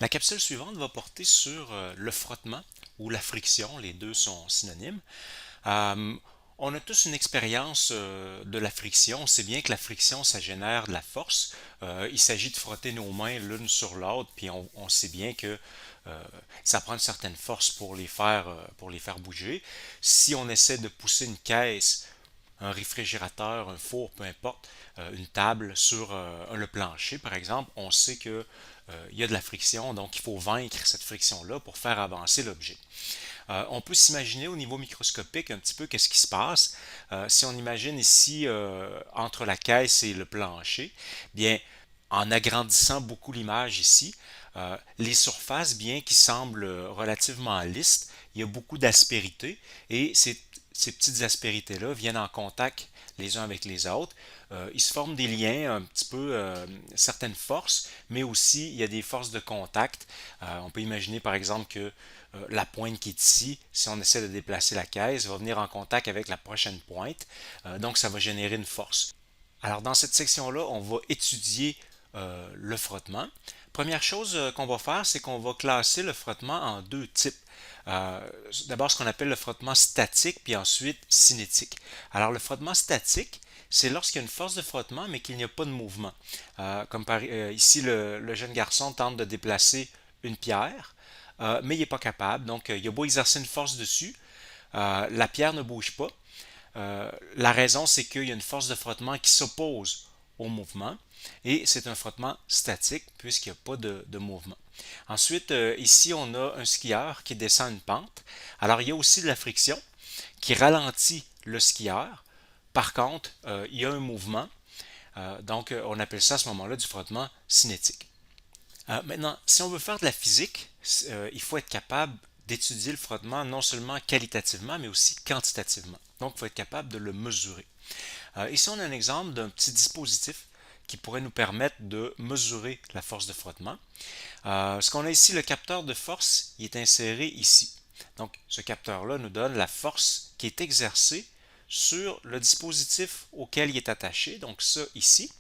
La capsule suivante va porter sur le frottement ou la friction, les deux sont synonymes. Euh, on a tous une expérience de la friction. On sait bien que la friction, ça génère de la force. Il s'agit de frotter nos mains l'une sur l'autre, puis on sait bien que euh, ça prend une certaine force pour les faire bouger. Si on essaie de pousser une caisse, un réfrigérateur, un four, peu importe, une table sur le plancher, par exemple, on sait que il y a de la friction, donc il faut vaincre cette friction-là pour faire avancer l'objet. On peut s'imaginer au niveau microscopique un petit peu qu'est-ce qui se passe. Si on imagine ici entre la caisse et le plancher, bien, en agrandissant beaucoup l'image ici, les surfaces, bien qu'ils semblent relativement lisses, il y a beaucoup d'aspérité et ces petites aspérités-là viennent en contact les uns avec les autres. Il se forment des liens, un petit peu certaines forces, mais aussi il y a des forces de contact. On peut imaginer par exemple que la pointe qui est ici, si on essaie de déplacer la caisse, va venir en contact avec la prochaine pointe. Donc ça va générer une force. Alors dans cette section-là, on va étudier le frottement. Première chose qu'on va faire, c'est qu'on va classer le frottement en deux types. Euh, D'abord ce qu'on appelle le frottement statique, puis ensuite cinétique. Alors le frottement statique, c'est lorsqu'il y a une force de frottement, mais qu'il n'y a pas de mouvement. Ici, le jeune garçon tente de déplacer une pierre, mais il n'est pas capable. Donc, il a beau exercer une force dessus, la pierre ne bouge pas. La raison, c'est qu'il y a une force de frottement qui s'oppose au mouvement et c'est un frottement statique puisqu'il n'y a pas de mouvement. Ensuite, ici, on a un skieur qui descend une pente. Alors, il y a aussi de la friction qui ralentit le skieur. Par contre, il y a un mouvement. Donc, on appelle ça à ce moment-là du frottement cinétique. Maintenant, si on veut faire de la physique, il faut être capable d'étudier le frottement non seulement qualitativement, mais aussi quantitativement. Donc, il faut être capable de le mesurer. Ici, on a un exemple d'un petit dispositif qui pourrait nous permettre de mesurer la force de frottement. Ce qu'on a ici, le capteur de force, il est inséré ici. Donc, ce capteur-là nous donne la force qui est exercée sur le dispositif auquel il est attaché, donc ça ici.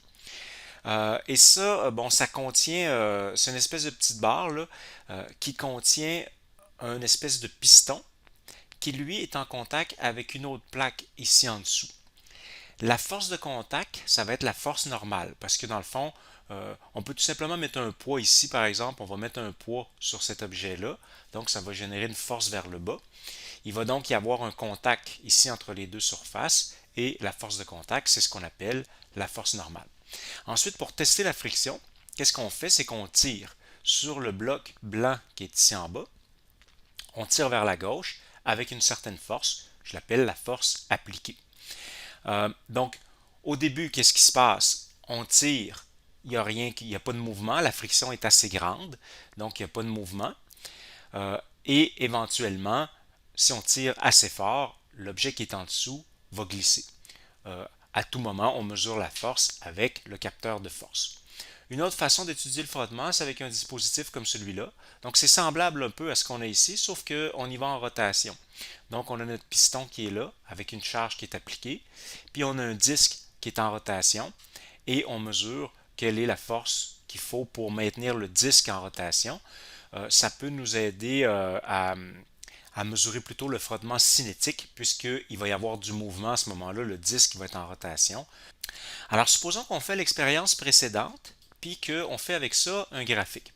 Et ça, bon, ça contient, c'est une espèce de petite barre là, qui contient une espèce de piston qui lui est en contact avec une autre plaque ici en dessous. La force de contact, ça va être la force normale parce que dans le fond, on peut tout simplement mettre un poids ici, par exemple, on va mettre un poids sur cet objet-là, donc ça va générer une force vers le bas. Il va donc y avoir un contact ici entre les deux surfaces et la force de contact, c'est ce qu'on appelle la force normale. Ensuite, pour tester la friction, qu'est-ce qu'on fait? C'est qu'on tire sur le bloc blanc qui est ici en bas. On tire vers la gauche avec une certaine force. Je l'appelle la force appliquée. Donc, au début, qu'est-ce qui se passe? On tire, il n'y a rien, il n'y a pas de mouvement, la friction est assez grande, donc il n'y a pas de mouvement. Et éventuellement, si on tire assez fort, l'objet qui est en dessous va glisser. À tout moment, on mesure la force avec le capteur de force. Une autre façon d'étudier le frottement, c'est avec un dispositif comme celui-là. Donc c'est semblable un peu à ce qu'on a ici, sauf qu'on y va en rotation. Donc on a notre piston qui est là, avec une charge qui est appliquée, puis on a un disque qui est en rotation, et on mesure quelle est la force qu'il faut pour maintenir le disque en rotation. Ça peut nous aider à mesurer plutôt le frottement cinétique, puisqu'il va y avoir du mouvement à ce moment-là, le disque va être en rotation. Alors, supposons qu'on fait l'expérience précédente, puis qu'on fait avec ça un graphique.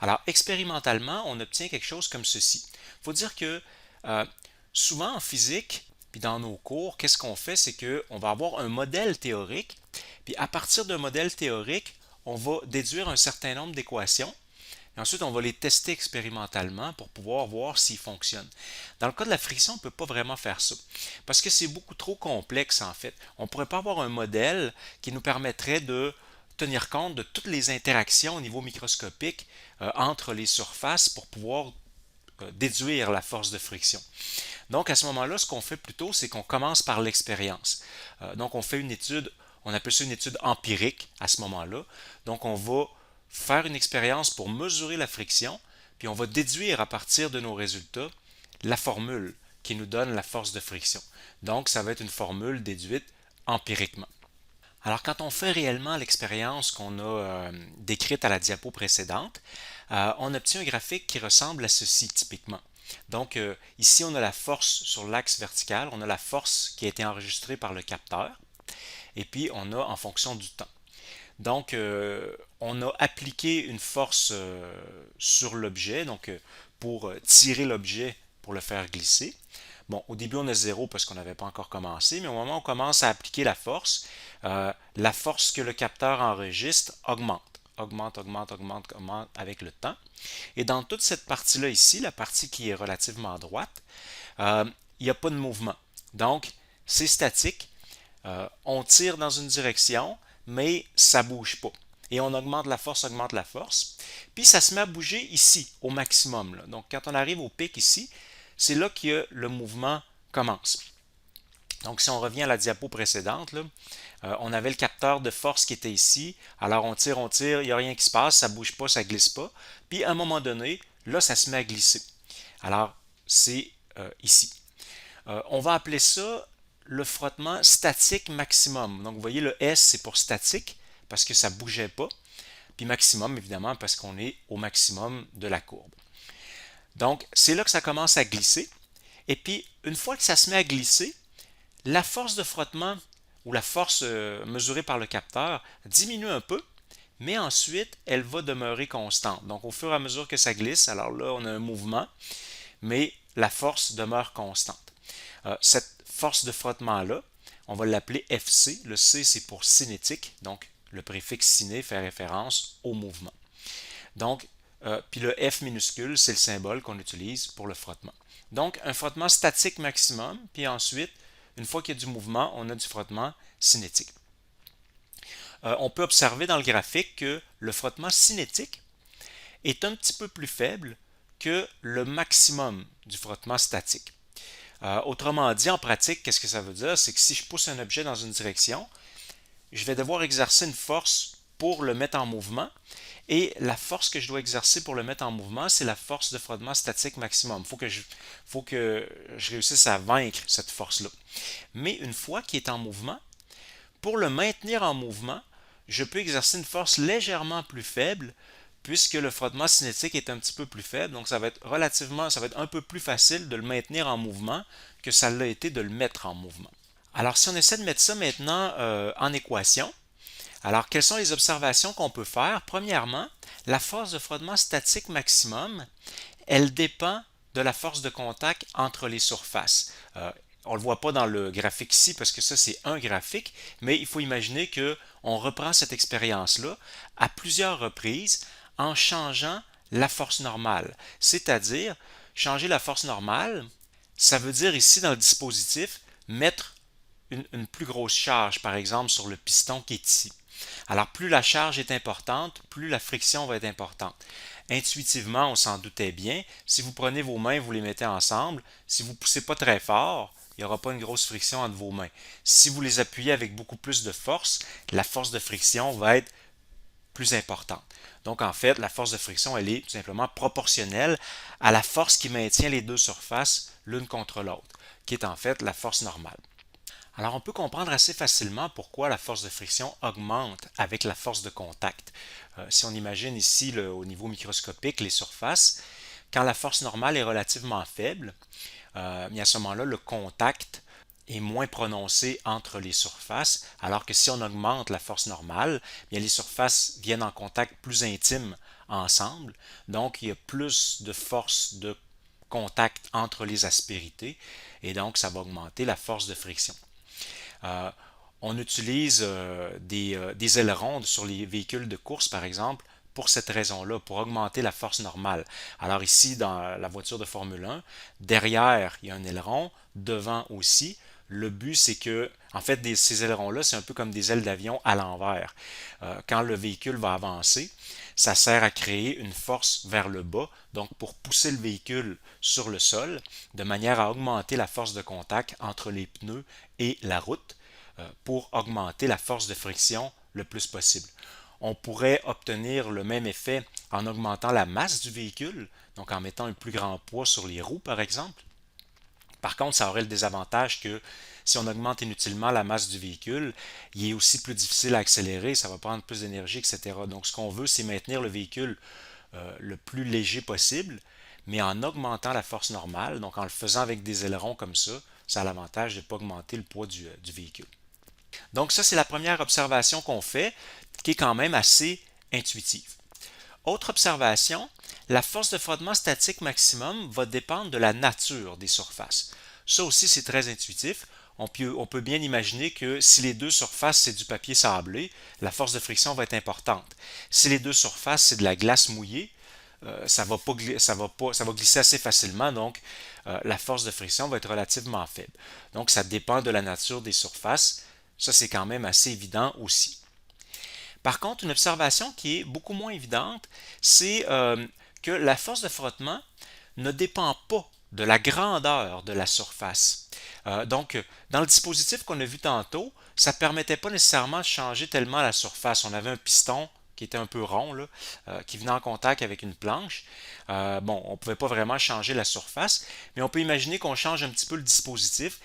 Alors, expérimentalement, on obtient quelque chose comme ceci. Il faut dire que euh, souvent en physique, puis dans nos cours, qu'est-ce qu'on fait? C'est qu'on va avoir un modèle théorique, puis à partir d'un modèle théorique, on va déduire un certain nombre d'équations, et ensuite, on va les tester expérimentalement pour pouvoir voir s'ils fonctionnent. Dans le cas de la friction, on ne peut pas vraiment faire ça parce que c'est beaucoup trop complexe en fait. On ne pourrait pas avoir un modèle qui nous permettrait de tenir compte de toutes les interactions au niveau microscopique entre les surfaces pour pouvoir déduire la force de friction. Donc à ce moment-là, ce qu'on fait plutôt, c'est qu'on commence par l'expérience. Donc on fait une étude, on appelle ça une étude empirique à ce moment-là. Donc on va faire une expérience pour mesurer la friction, puis on va déduire à partir de nos résultats la formule qui nous donne la force de friction. Donc ça va être une formule déduite empiriquement. Alors, quand on fait réellement l'expérience qu'on a décrite à la diapo précédente, on obtient un graphique qui ressemble à ceci typiquement. Donc, ici, on a la force sur l'axe vertical, on a la force qui a été enregistrée par le capteur, et puis on a en fonction du temps. Donc, on a appliqué une force sur l'objet, donc pour tirer l'objet pour le faire glisser. Bon, au début, on a 0 parce qu'on n'avait pas encore commencé, mais au moment où on commence à appliquer la force que le capteur enregistre augmente. Augmente, augmente, augmente, augmente avec le temps. Et dans toute cette partie-là ici, la partie qui est relativement droite, il n'y a pas de mouvement. Donc, c'est statique. On tire dans une direction, mais ça ne bouge pas. Et on augmente la force, augmente la force. Puis ça se met à bouger ici, au maximum. Là. Donc, quand on arrive au pic ici, c'est là que le mouvement commence. Donc, si on revient à la diapo précédente, là, on avait le capteur de force qui était ici. Alors, on tire, il n'y a rien qui se passe, ça ne bouge pas, ça ne glisse pas. Puis, à un moment donné, là, ça se met à glisser. Alors, c'est ici. On va appeler ça le frottement statique maximum. Donc, vous voyez, le S, c'est pour statique, parce que ça ne bougeait pas. Puis maximum, évidemment, parce qu'on est au maximum de la courbe. Donc, c'est là que ça commence à glisser. Et puis, une fois que ça se met à glisser, la force de frottement ou la force mesurée par le capteur diminue un peu, mais ensuite, elle va demeurer constante. Donc, au fur et à mesure que ça glisse, alors là, on a un mouvement, mais la force demeure constante. Cette force de frottement-là, on va l'appeler FC. Le C, c'est pour cinétique, donc le préfixe ciné fait référence au mouvement. Donc, puis le F minuscule, c'est le symbole qu'on utilise pour le frottement. Donc, un frottement statique maximum, puis ensuite, une fois qu'il y a du mouvement, on a du frottement cinétique. On peut observer dans le graphique que le frottement cinétique est un petit peu plus faible que le maximum du frottement statique. Autrement dit, en pratique, qu'est-ce que ça veut dire? C'est que si je pousse un objet dans une direction, je vais devoir exercer une force pour le mettre en mouvement. Et la force que je dois exercer pour le mettre en mouvement, c'est la force de frottement statique maximum. Faut que je réussisse à vaincre cette force-là. Mais une fois qu'il est en mouvement, pour le maintenir en mouvement, je peux exercer une force légèrement plus faible puisque le frottement cinétique est un petit peu plus faible. Donc ça va être un peu plus facile de le maintenir en mouvement que ça l'a été de le mettre en mouvement. Alors si on essaie de mettre ça maintenant en équation, alors quelles sont les observations qu'on peut faire? Premièrement, la force de frottement statique maximum, elle dépend de la force de contact entre les surfaces. On ne le voit pas dans le graphique ici parce que ça c'est un graphique, mais il faut imaginer qu'on reprend cette expérience-là à plusieurs reprises en changeant la force normale. C'est-à-dire, changer la force normale, ça veut dire ici dans le dispositif, mettre une plus grosse charge, par exemple sur le piston qui est ici. Alors plus la charge est importante, plus la friction va être importante. Intuitivement, on s'en doutait bien, si vous prenez vos mains, vous les mettez ensemble, si vous ne poussez pas très fort, il n'y aura pas une grosse friction entre vos mains. Si vous les appuyez avec beaucoup plus de force, la force de friction va être plus importante. Donc en fait, la force de friction, elle est tout simplement proportionnelle à la force qui maintient les deux surfaces l'une contre l'autre, qui est en fait la force normale. Alors on peut comprendre assez facilement pourquoi la force de friction augmente avec la force de contact. Si on imagine ici au niveau microscopique les surfaces, quand la force normale est relativement faible, à ce moment-là, le contact est moins prononcé entre les surfaces, alors que si on augmente la force normale, bien les surfaces viennent en contact plus intime ensemble, donc il y a plus de force de contact entre les aspérités, et donc ça va augmenter la force de friction. On utilise des ailerons sur les véhicules de course, par exemple, pour cette raison-là, pour augmenter la force normale. Alors ici, dans la voiture de Formule 1, derrière, il y a un aileron, devant aussi. Le but, c'est que, en fait, ces ailerons-là, c'est un peu comme des ailes d'avion à l'envers. Quand le véhicule va avancer, ça sert à créer une force vers le bas, donc pour pousser le véhicule sur le sol, de manière à augmenter la force de contact entre les pneus et la route, pour augmenter la force de friction le plus possible. On pourrait obtenir le même effet en augmentant la masse du véhicule, donc en mettant un plus grand poids sur les roues par exemple, Par contre, ça aurait le désavantage que si on augmente inutilement la masse du véhicule, il est aussi plus difficile à accélérer, ça va prendre plus d'énergie, etc. Donc ce qu'on veut, c'est maintenir le véhicule le plus léger possible, mais en augmentant la force normale, donc en le faisant avec des ailerons comme ça a l'avantage de ne pas augmenter le poids du véhicule. Donc ça, c'est la première observation qu'on fait, qui est quand même assez intuitive. Autre observation, la force de frottement statique maximum va dépendre de la nature des surfaces. Ça aussi, c'est très intuitif. On peut bien imaginer que si les deux surfaces, c'est du papier sablé, la force de friction va être importante. Si les deux surfaces, c'est de la glace mouillée, ça va glisser assez facilement, donc la force de friction va être relativement faible. Donc, ça dépend de la nature des surfaces. Ça, c'est quand même assez évident aussi. Par contre, une observation qui est beaucoup moins évidente, c'est que la force de frottement ne dépend pas de la grandeur de la surface. Donc, dans le dispositif qu'on a vu tantôt, ça ne permettait pas nécessairement de changer tellement la surface. On avait un piston qui était un peu rond, là, qui venait en contact avec une planche. Bon, on ne pouvait pas vraiment changer la surface, mais on peut imaginer qu'on change un petit peu le dispositif,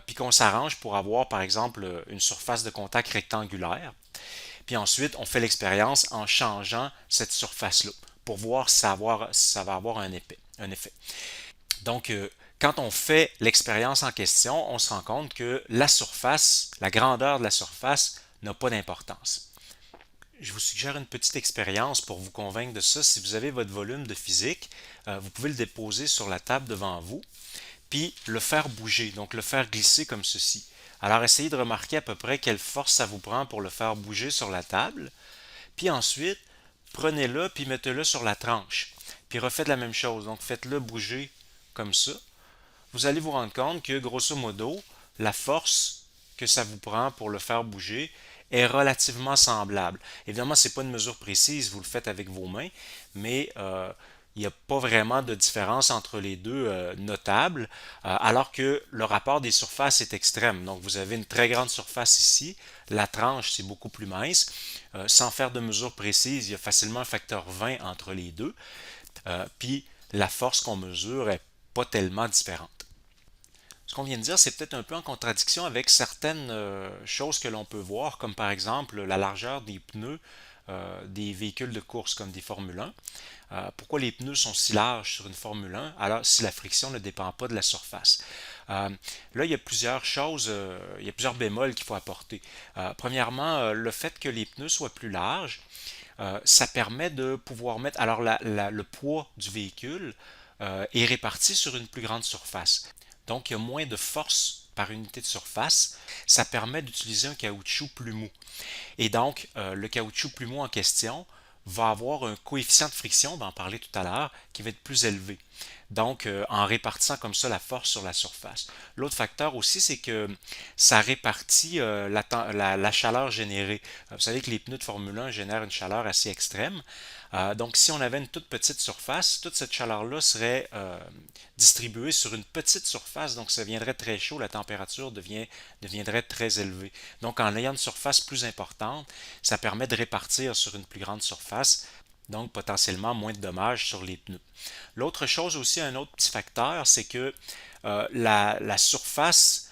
puis qu'on s'arrange pour avoir, par exemple, une surface de contact rectangulaire. Puis ensuite, on fait l'expérience en changeant cette surface-là pour voir si ça va avoir un effet. Donc, quand on fait l'expérience en question, on se rend compte que la surface, la grandeur de la surface n'a pas d'importance. Je vous suggère une petite expérience pour vous convaincre de ça. Si vous avez votre volume de physique, vous pouvez le déposer sur la table devant vous, puis le faire bouger, donc le faire glisser comme ceci. Alors essayez de remarquer à peu près quelle force ça vous prend pour le faire bouger sur la table. Puis ensuite, prenez-le puis mettez-le sur la tranche. Puis refaites la même chose, donc faites-le bouger comme ça. Vous allez vous rendre compte que grosso modo, la force que ça vous prend pour le faire bouger est relativement semblable. Évidemment, ce n'est pas une mesure précise, vous le faites avec vos mains, mais il n'y a pas vraiment de différence entre les deux notable, alors que le rapport des surfaces est extrême. Donc vous avez une très grande surface ici, la tranche c'est beaucoup plus mince. Sans faire de mesure précise, il y a facilement un facteur 20 entre les deux. Puis la force qu'on mesure est pas tellement différente. Ce qu'on vient de dire, c'est peut-être un peu en contradiction avec certaines choses que l'on peut voir, comme par exemple la largeur des pneus des véhicules de course comme des Formule 1. Pourquoi les pneus sont si larges sur une Formule 1 alors si la friction ne dépend pas de la surface? Là, il y a plusieurs choses, il y a plusieurs bémols qu'il faut apporter. Premièrement, le fait que les pneus soient plus larges, ça permet de pouvoir mettre. Alors, le poids du véhicule est réparti sur une plus grande surface. Donc, il y a moins de force par unité de surface. Ça permet d'utiliser un caoutchouc plus mou. Et donc, le caoutchouc plus mou en question va avoir un coefficient de friction, on va en parler tout à l'heure, qui va être plus élevé. Donc, en répartissant comme ça la force sur la surface. L'autre facteur aussi, c'est que ça répartit la chaleur générée. Vous savez que les pneus de Formule 1 génèrent une chaleur assez extrême. Donc, si on avait une toute petite surface, toute cette chaleur-là serait distribuée sur une petite surface, donc ça viendrait très chaud, la température deviendrait très élevée. Donc, en ayant une surface plus importante, ça permet de répartir sur une plus grande surface, donc potentiellement moins de dommages sur les pneus. L'autre chose aussi, un autre petit facteur, c'est que la surface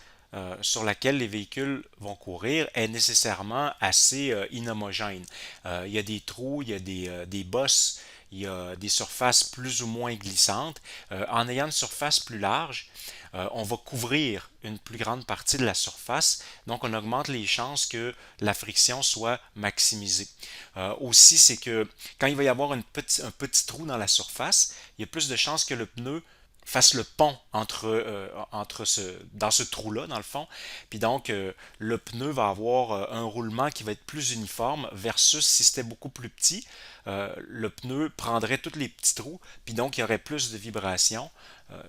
sur laquelle les véhicules vont courir est nécessairement assez inhomogène. Il y a des trous, il y a des bosses, il y a des surfaces plus ou moins glissantes. En ayant une surface plus large, on va couvrir une plus grande partie de la surface, donc on augmente les chances que la friction soit maximisée. Aussi, c'est que quand il va y avoir un petit trou dans la surface, il y a plus de chances que le pneu fasse le pont dans ce trou-là, dans le fond. Puis donc, le pneu va avoir un roulement qui va être plus uniforme versus si c'était beaucoup plus petit, le pneu prendrait tous les petits trous, puis donc il y aurait plus de vibrations,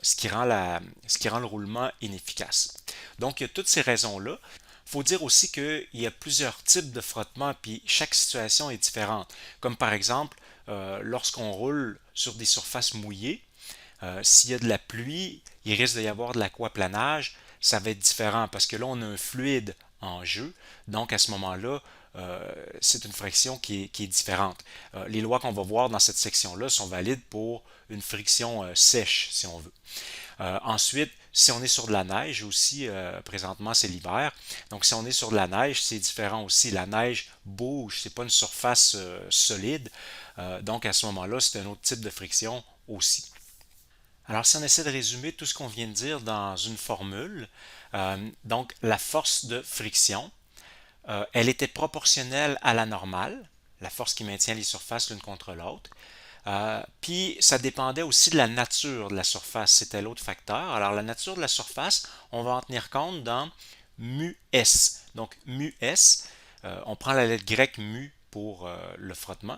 ce qui rend le roulement inefficace. Donc, il y a toutes ces raisons-là. Il faut dire aussi qu'il y a plusieurs types de frottement, puis chaque situation est différente. Comme par exemple, lorsqu'on roule sur des surfaces mouillées, s'il y a de la pluie, il risque d'y avoir de l'aquaplanage, ça va être différent parce que là, on a un fluide en jeu. Donc, à ce moment-là, c'est une friction qui est différente. Les lois qu'on va voir dans cette section-là sont valides pour une friction sèche, si on veut. Ensuite, si on est sur de la neige aussi, présentement c'est l'hiver, donc si on est sur de la neige, c'est différent aussi. La neige bouge, c'est pas une surface solide, donc à ce moment-là, c'est un autre type de friction aussi. Alors, si on essaie de résumer tout ce qu'on vient de dire dans une formule, donc la force de friction, elle était proportionnelle à la normale, la force qui maintient les surfaces l'une contre l'autre. Puis ça dépendait aussi de la nature de la surface, c'était l'autre facteur. Alors la nature de la surface, on va en tenir compte dans mu s. Donc mu s, on prend la lettre grecque mu pour le frottement,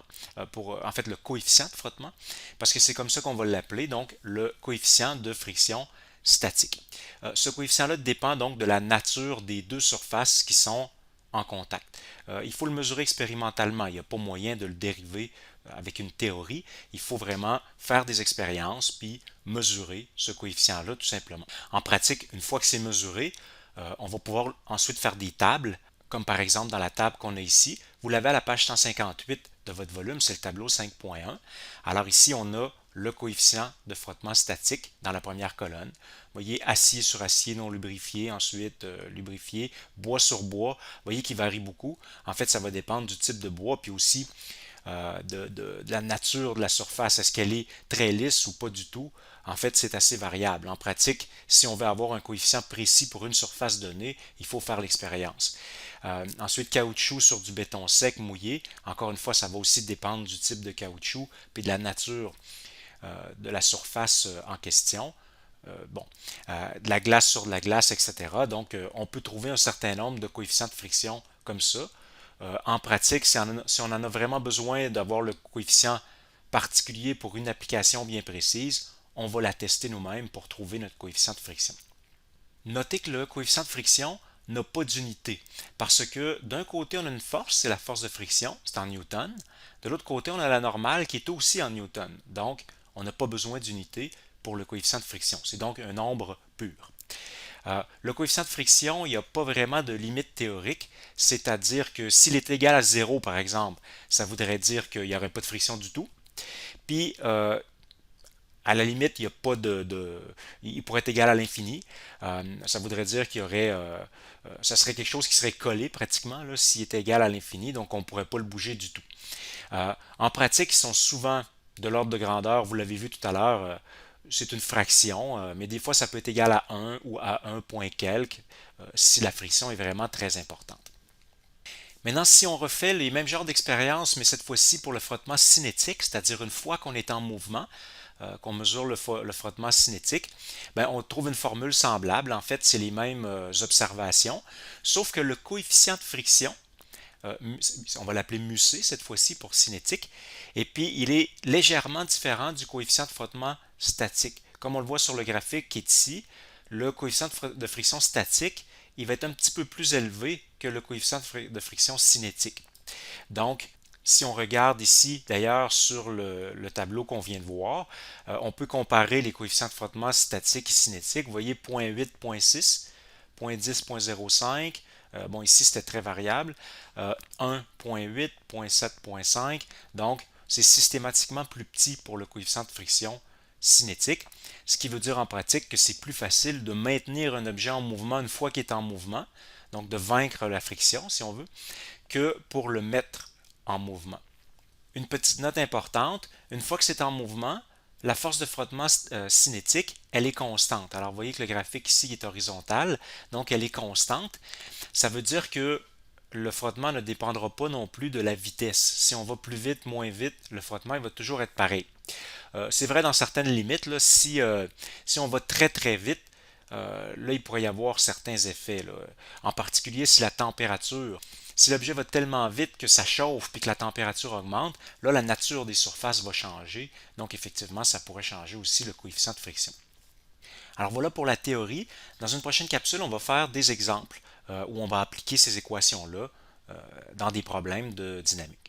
pour en fait le coefficient de frottement, parce que c'est comme ça qu'on va l'appeler, donc le coefficient de friction statique. Ce coefficient-là dépend donc de la nature des deux surfaces qui sont en contact. Il faut le mesurer expérimentalement, il n'y a pas moyen de le dériver avec une théorie, il faut vraiment faire des expériences puis mesurer ce coefficient-là tout simplement. En pratique, une fois que c'est mesuré, on va pouvoir ensuite faire des tables, comme par exemple dans la table qu'on a ici. Vous l'avez à la page 158 de votre volume, c'est le tableau 5.1. Alors ici, on a le coefficient de frottement statique dans la première colonne. Vous voyez, acier sur acier non lubrifié, ensuite lubrifié, bois sur bois. Vous voyez qu'il varie beaucoup. En fait, ça va dépendre du type de bois, puis aussi de la nature de la surface. Est-ce qu'elle est très lisse ou pas du tout? En fait, c'est assez variable. En pratique, si on veut avoir un coefficient précis pour une surface donnée, il faut faire l'expérience. Ensuite, caoutchouc sur du béton sec mouillé. Encore une fois, ça va aussi dépendre du type de caoutchouc et de la nature de la surface en question. De la glace sur de la glace, etc. Donc, on peut trouver un certain nombre de coefficients de friction comme ça. En pratique, si on en a vraiment besoin d'avoir le coefficient particulier pour une application bien précise, on va la tester nous-mêmes pour trouver notre coefficient de friction. Notez que le coefficient de friction n'a pas d'unité, parce que d'un côté, on a une force, c'est la force de friction, c'est en newton. De l'autre côté, on a la normale qui est aussi en newton. Donc, on n'a pas besoin d'unité pour le coefficient de friction. C'est donc un nombre pur. Le coefficient de friction, il n'y a pas vraiment de limite théorique, c'est-à-dire que s'il est égal à 0, par exemple, ça voudrait dire qu'il n'y aurait pas de friction du tout. Puis, à la limite, il y a pas il pourrait être égal à l'infini. Ça voudrait dire qu'il y aurait, ça serait quelque chose qui serait collé pratiquement, là, s'il était égal à l'infini, donc on ne pourrait pas le bouger du tout. En pratique, ils sont souvent de l'ordre de grandeur, vous l'avez vu tout à l'heure, c'est une fraction, mais des fois ça peut être égal à 1 ou à 1 point quelque, si la friction est vraiment très importante. Maintenant, si on refait les mêmes genres d'expériences, mais cette fois-ci pour le frottement cinétique, c'est-à-dire une fois qu'on est en mouvement, qu'on mesure le frottement cinétique, ben, on trouve une formule semblable. En fait, c'est les mêmes observations, sauf que le coefficient de friction, on va l'appeler musc cette fois-ci pour cinétique, et puis il est légèrement différent du coefficient de frottement statique. Comme on le voit sur le graphique qui est ici, le coefficient de friction statique, il va être un petit peu plus élevé que le coefficient de friction cinétique. Donc, si on regarde ici, d'ailleurs, sur le tableau qu'on vient de voir, on peut comparer les coefficients de frottement statique et cinétique. Vous voyez 0.8, 0.6, 0.10, 0.05. Bon, ici, c'était très variable. 1.8, 0.7, 0.5. Donc, c'est systématiquement plus petit pour le coefficient de friction cinétique, ce qui veut dire en pratique que c'est plus facile de maintenir un objet en mouvement une fois qu'il est en mouvement, donc de vaincre la friction, si on veut, que pour le mettre en mouvement. Une petite note importante, une fois que c'est en mouvement, la force de frottement cinétique, elle est constante. Alors, vous voyez que le graphique ici est horizontal, donc elle est constante. Ça veut dire que le frottement ne dépendra pas non plus de la vitesse. Si on va plus vite, moins vite, le frottement il va toujours être pareil. C'est vrai dans certaines limites, là, si on va très très vite, là il pourrait y avoir certains effets. Là. En particulier si la température, si l'objet va tellement vite que ça chauffe puis que la température augmente, là la nature des surfaces va changer. Donc effectivement, ça pourrait changer aussi le coefficient de friction. Alors voilà pour la théorie. Dans une prochaine capsule, on va faire des exemples où on va appliquer ces équations-là dans des problèmes de dynamique.